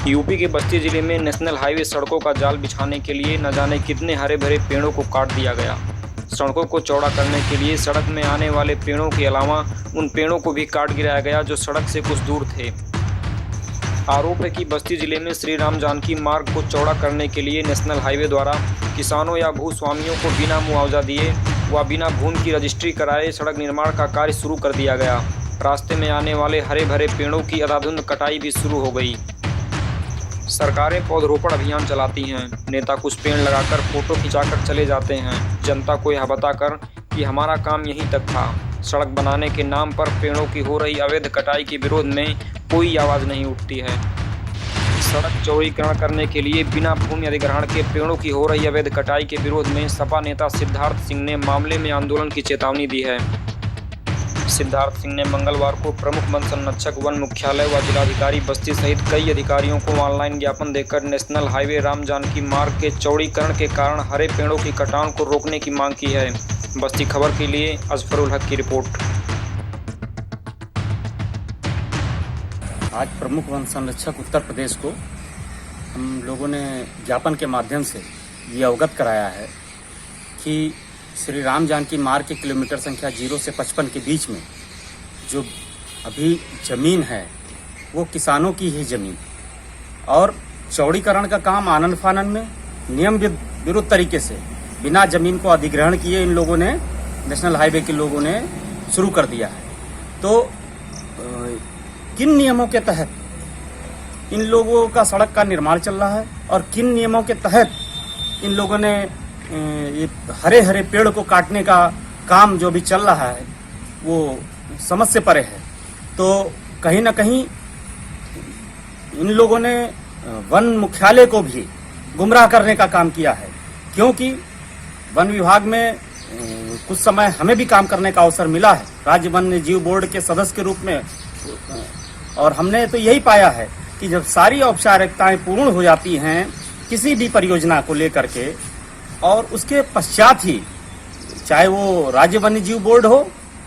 UP के बस्ती जिले में नेशनल हाईवे सड़कों का जाल बिछाने के लिए न जाने कितने हरे भरे पेड़ों को काट दिया गया। सड़कों को चौड़ा करने के लिए सड़क में आने वाले पेड़ों के अलावा उन पेड़ों को भी काट गिराया गया जो सड़क से कुछ दूर थे। आरोप है कि बस्ती जिले में श्री राम जानकी मार्ग को चौड़ा करने के लिए नेशनल हाईवे द्वारा किसानों या भूस्वामियों को बिना मुआवजा दिए व बिना भूमि की रजिस्ट्री कराए सड़क निर्माण का कार्य शुरू कर दिया गया। रास्ते में आने वाले हरे भरे पेड़ों की अंधाधुंध कटाई भी शुरू हो गई। सरकारें पौधरोपण अभियान चलाती हैं, नेता कुछ पेड़ लगाकर फोटो खिंचाकर चले जाते हैं, जनता को यह बताकर कि हमारा काम यहीं तक था। सड़क बनाने के नाम पर पेड़ों की हो रही अवैध कटाई के विरोध में कोई आवाज़ नहीं उठती है। सड़क चौड़ीकरण करने के लिए बिना भूमि अधिग्रहण के पेड़ों की हो रही अवैध कटाई के विरोध में सपा नेता सिद्धार्थ सिंह ने मामले में आंदोलन की चेतावनी दी है। सिद्धार्थ सिंह ने मंगलवार को प्रमुख वन संरक्षक वन मुख्यालय व जिलाधिकारी बस्ती सहित कई अधिकारियों को ऑनलाइन ज्ञापन देकर नेशनल हाईवे राम जानकी मार्ग के चौड़ीकरण के कारण हरे पेड़ों की कटान को रोकने की मांग की है। बस्ती खबर के लिए अजफरुल हक की रिपोर्ट। आज प्रमुख वन संरक्षक उत्तर प्रदेश को हम लोगों ने ज्ञापन के माध्यम से ये अवगत कराया है कि श्री राम जानकी मार्ग के किलोमीटर संख्या 0 से 55 के बीच में जो अभी ज़मीन है वो किसानों की ही ज़मीन और चौड़ीकरण का काम आनन फानन में नियम विरुद्ध तरीके से बिना ज़मीन को अधिग्रहण किए इन लोगों ने नेशनल हाईवे के लोगों ने शुरू कर दिया है। तो किन नियमों के तहत इन लोगों का सड़क का निर्माण चल रहा है और किन नियमों के तहत इन लोगों ने ये हरे हरे पेड़ को काटने का काम जो भी चल रहा है वो समझ से परे है। तो कहीं ना कहीं इन लोगों ने वन मुख्यालय को भी गुमराह करने का काम किया है, क्योंकि वन विभाग में कुछ समय हमें भी काम करने का अवसर मिला है राज्य वन्य जीव बोर्ड के सदस्य के रूप में, और हमने तो यही पाया है कि जब सारी औपचारिकताएं पूर्ण हो जाती हैं किसी भी परियोजना को लेकर के और उसके पश्चात ही चाहे वो राज्य वन्य जीव बोर्ड हो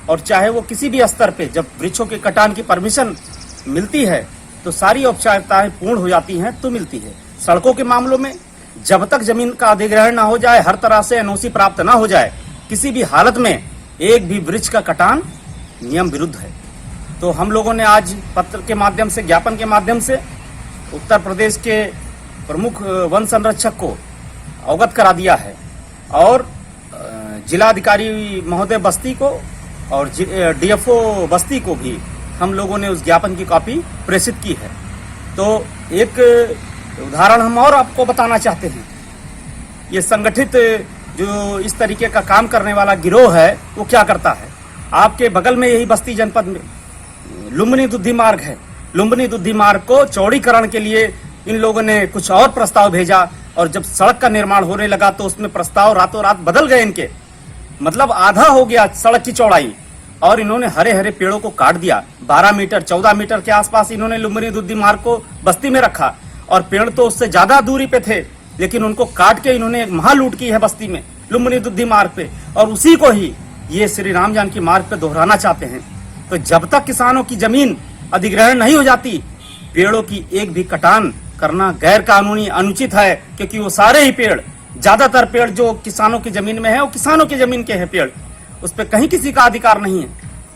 और चाहे वो किसी भी स्तर पे जब वृक्षों के कटान की परमिशन मिलती है तो सारी औपचारिकताएं पूर्ण हो जाती हैं तो मिलती है। सड़कों के मामलों में जब तक जमीन का अधिग्रहण ना हो जाए, हर तरह से एनओसी प्राप्त ना हो जाए, किसी भी हालत में एक भी वृक्ष का कटान नियम विरुद्ध है। तो हम लोगों ने आज पत्र के माध्यम से, ज्ञापन के माध्यम से उत्तर प्रदेश के प्रमुख वन संरक्षक को अवगत करा दिया है और जिलाधिकारी महोदय बस्ती को और डीएफओ बस्ती को भी हम लोगों ने उस ज्ञापन की कॉपी प्रेषित की है। तो एक उदाहरण हम और आपको बताना चाहते हैं। ये संगठित जो इस तरीके का काम करने वाला गिरोह है वो क्या करता है, आपके बगल में यही बस्ती जनपद में लुम्बिनी दुद्धि मार्ग है। लुम्बिनी दुद्धि मार्ग को चौड़ीकरण के लिए इन लोगों ने कुछ और प्रस्ताव भेजा और जब सड़क का निर्माण होने लगा तो उसमें प्रस्ताव रातों रात बदल गए इनके, मतलब आधा हो गया सड़क की चौड़ाई और इन्होंने हरे हरे पेड़ों को काट दिया। 12 मीटर 14 मीटर के आसपास इन्होंने लुम्बिनी दुद्धि मार्ग को बस्ती में रखा और पेड़ तो उससे ज्यादा दूरी पे थे, लेकिन उनको काट के इन्होंने एक महालूट की है बस्ती में लुम्बिनी दुद्धि मार्ग पे, और उसी को ही ये श्री राम जानकी मार्ग पे दोहराना चाहते हैं। तो जब तक किसानों की जमीन अधिग्रहण नहीं हो जाती, पेड़ों की एक भी कटान करना गैर कानूनी अनुचित है, क्योंकि वो सारे ही पेड़, ज्यादातर पेड़ जो किसानों की जमीन में है वो किसानों की जमीन के हैं पेड़, उस पर कहीं किसी का अधिकार नहीं है।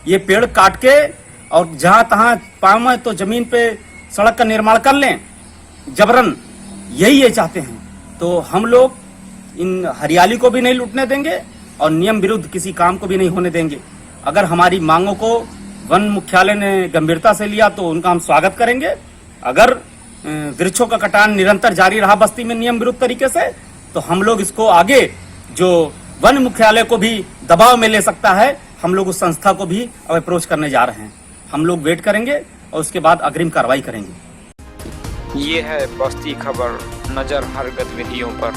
ये पेड़ काट के और जहां तहां पावे तो जमीन पे सड़क का निर्माण कर लें जबरन, यही ये चाहते हैं। तो हम लोग इन हरियाली को भी नहीं लूटने देंगे और नियम विरुद्ध किसी काम को भी नहीं होने देंगे। अगर हमारी मांगों को वन मुख्यालय ने गंभीरता से लिया तो उनका हम स्वागत करेंगे। अगर वृक्षों का कटान निरंतर जारी रहा बस्ती में नियम विरुद्ध तरीके से, तो हम लोग इसको आगे जो वन मुख्यालय को भी दबाव में ले सकता है, हम लोग उस संस्था को भी अब अप्रोच करने जा रहे हैं। हम लोग वेट करेंगे और उसके बाद अग्रिम कार्रवाई करेंगे। ये है बस्ती खबर, नजर हर गतिविधियों पर।